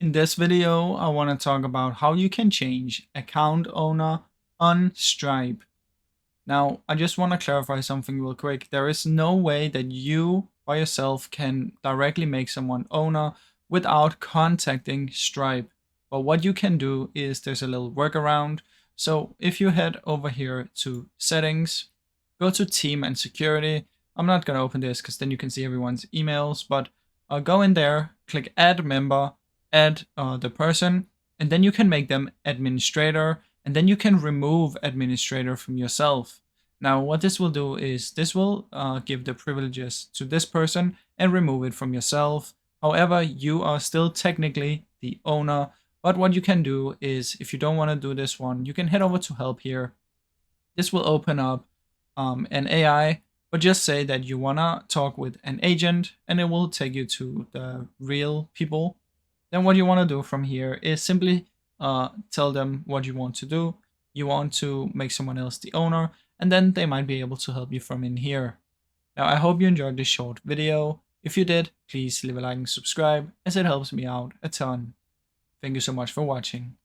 In this video, I want to talk about how you can change account owner on Stripe. Now, I just want to clarify something real quick. There is no way that you by yourself can directly make someone owner without contacting Stripe. But what you can do is there's a little workaround. So if you head over here to settings, go to team and security. I'm not going to open this because then you can see everyone's emails, but go in there, click add member, add the person, and then you can make them administrator, and then you can remove administrator from yourself. Now, what this will do is this will give the privileges to this person and remove it from yourself. However, you are still technically the owner. But what you can do is, if you don't want to do this one, you can head over to help here. This will open up an AI, but just say that you want to talk with an agent and it will take you to the real people. Then what you want to do from here is simply tell them what you want to do. You want to make someone else the owner, and then they might be able to help you from in here. Now, I hope you enjoyed this short video. If you did, please leave a like and subscribe, as it helps me out a ton. Thank you so much for watching.